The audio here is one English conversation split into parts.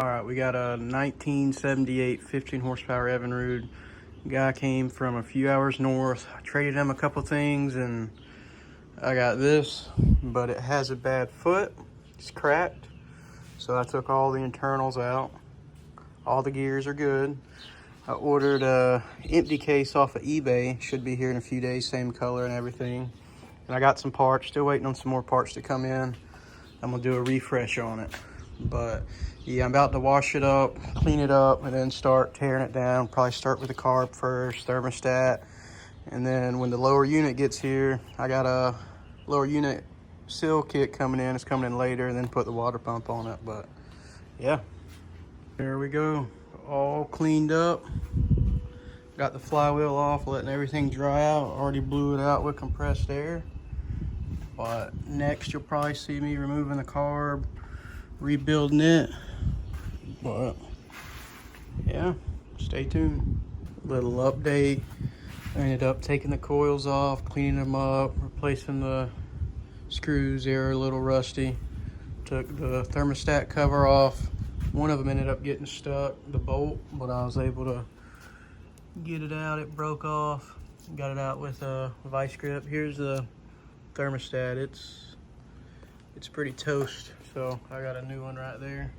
All right, we got a 1978 15 horsepower Evinrude. Guy came from a few hours north. I traded him a couple things and I got this, but it has a bad foot. It's cracked. So I took all the internals out. All the gears are good. I ordered a empty case off of eBay. Should be here in a few days, same color and everything. And I got some parts, still waiting on some more parts to come in. I'm gonna do a refresh on it. But yeah, I'm about to wash it up, clean it up, and then start tearing it down. Probably start with the carb first, thermostat. And then when the lower unit gets here, I got a lower unit seal kit coming in. It's coming in later, and then put the water pump on it. But yeah, there we go. All cleaned up. Got the flywheel off, letting everything dry out. Already blew it out with compressed air. But next you'll probably see me removing the carb, rebuilding it. But yeah, stay tuned. Little update. I ended up taking the coils off, cleaning them up, replacing the screws. They were a little rusty. Took the thermostat cover off. One of them ended up getting stuck, the bolt, but I was able to get it out. It broke off. Got it out with a vice grip. Here's the thermostat. It's pretty toast, so I got a new one right there.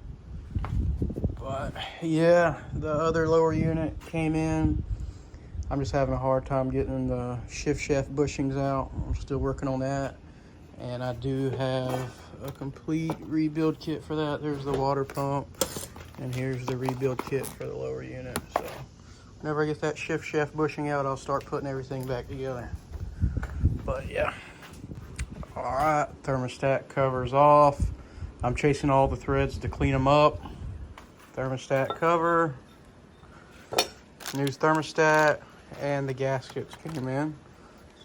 But yeah, the other lower unit came in. I'm just having a hard time getting the shift shaft bushings out. I'm still working on that, and I do have a complete rebuild kit for that. There's the water pump, and here's the rebuild kit for the lower unit. So whenever I get that shift shaft bushing out, I'll start putting everything back together. But yeah. All right, thermostat covers off. I'm chasing all the threads to clean them up. Thermostat cover, new thermostat, and the gaskets came in.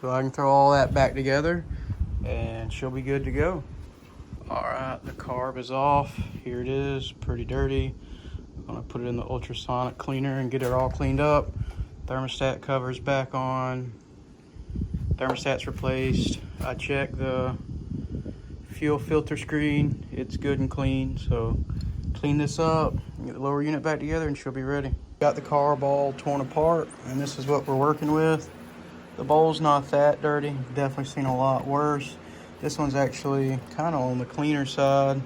So I can throw all that back together and she'll be good to go. All right, the carb is off. Here it is, pretty dirty. I'm gonna put it in the ultrasonic cleaner and get it all cleaned up. Thermostat cover's back on. Thermostat's replaced. I checked the fuel filter screen. It's good and clean. So clean this up, get the lower unit back together, and she'll be ready. Got the carb all torn apart, and this is what we're working with. The bowl's not that dirty. Definitely seen a lot worse. This one's actually kind of on the cleaner side.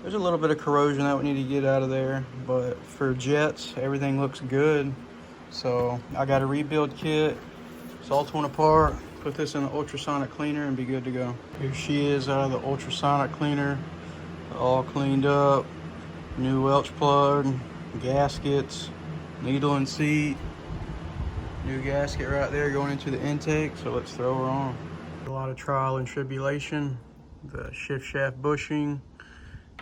There's a little bit of corrosion that we need to get out of there, but for jets, everything looks good. So I got a rebuild kit. It's all torn apart. Put this in the ultrasonic cleaner and be good to go. Here she is out of the ultrasonic cleaner. All cleaned up. New Welch plug, gaskets, needle and seat. New gasket right there going into the intake, so let's throw her on. A lot of trial and tribulation. The shift shaft bushing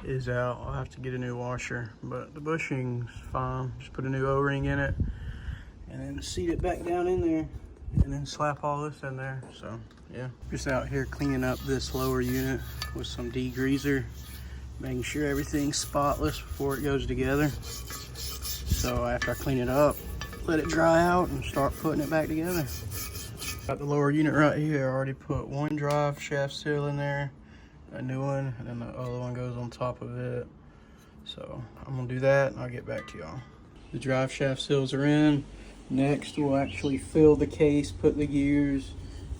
is out. I'll have to get a new washer, but the bushing's fine. Just put a new O-ring in it and then seat it back down in there and then slap all this in there. So yeah, just out here cleaning up this lower unit with some degreaser, making sure everything's spotless before it goes together. So after I clean it up, let it dry out and start putting it back together. Got the lower unit right here. I already put one drive shaft seal in there, a new one, and then the other one goes on top of it. So I'm gonna do that and I'll get back to y'all. The drive shaft seals are in. Next, we'll actually fill the case, put the gears,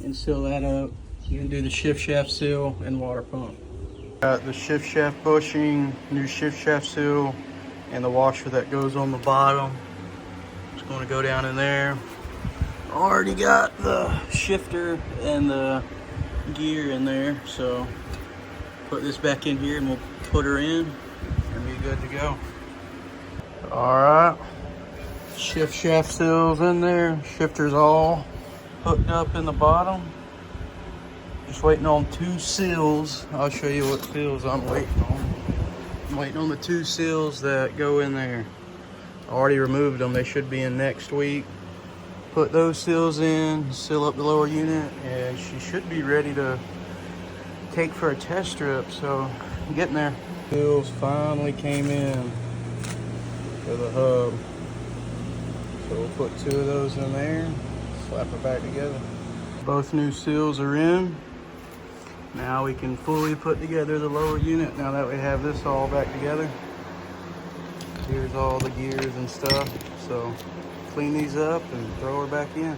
and seal that up. We're gonna do the shift shaft seal and water pump. Got the shift shaft bushing, new shift shaft seal, and the washer that goes on the bottom. It's gonna go down in there. Already got the shifter and the gear in there, so put this back in here and we'll put her in and be good to go. All right. Shift shaft seals in there. Shifter's all hooked up in the bottom. Just waiting on two seals. I'll show you what seals I'm waiting on. I'm waiting on the two seals that go in there. I already removed them. They should be in next week. Put those seals in, seal up the lower unit, and she should be ready to take for a test strip. So I'm getting there. Seals finally came in for the hub. So we'll put two of those in there, slap it back together. Both new seals are in. Now we can fully put together the lower unit now that we have this all back together. Here's all the gears and stuff. So clean these up and throw her back in.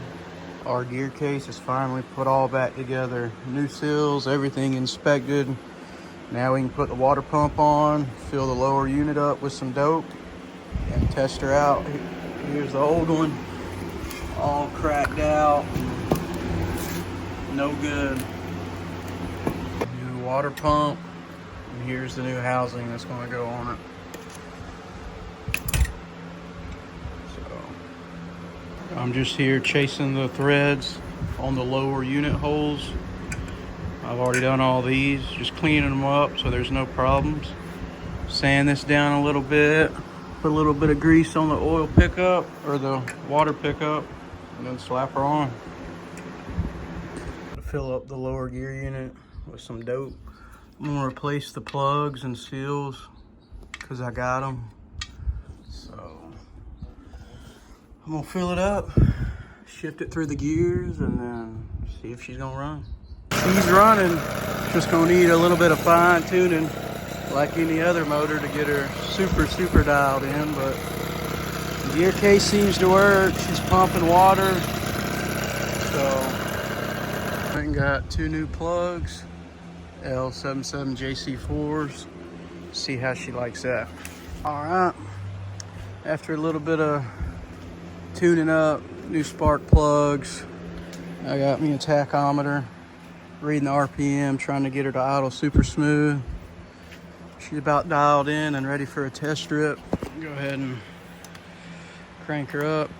Our gear case is finally put all back together. New seals, everything inspected. Now we can put the water pump on, fill the lower unit up with some dope, and test her out. Here's the old one, all cracked out, no good. New water pump, and here's the new housing that's going to go on it. So I'm just here chasing the threads on the lower unit holes. I've already done all these, just cleaning them up so there's no problems. Sand this down a little bit, put a little bit of grease on the oil pickup or the water pickup, and then slap her on. Fill up the lower gear unit with some dope. I'm gonna replace the plugs and seals because I got them. So I'm gonna fill it up, shift it through the gears, and then see if she's gonna run. She's running, just gonna need a little bit of fine tuning like any other motor to get her super dialed in, but the gear case seems to work. She's pumping water. So I got 2 new plugs, L77 JC4s. See how she likes that. All right, after a little bit of tuning up, new spark plugs, I got me a tachometer, reading the RPM, trying to get her to idle super smooth. She's about dialed in and ready for a test strip. Go ahead and crank her up.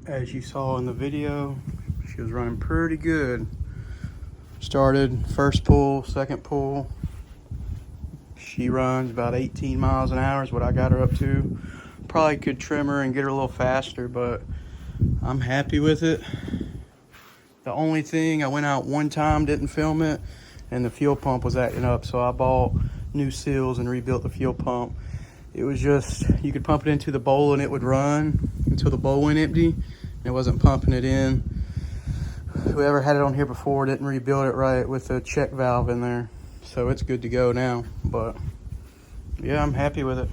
As you saw in the video, she was running pretty good. Started first pull, second pull. She runs about 18 miles an hour is what I got her up to. Probably could trim her and get her a little faster, but I'm happy with it. The only thing, I went out one time, didn't film it, and the fuel pump was acting up, so I bought new seals and rebuilt the fuel pump. It was just, you could pump it into the bowl and it would run until the bowl went empty. It wasn't pumping it in. Whoever had it on here before didn't rebuild it right with the check valve in there. So it's good to go now. But yeah, I'm happy with it.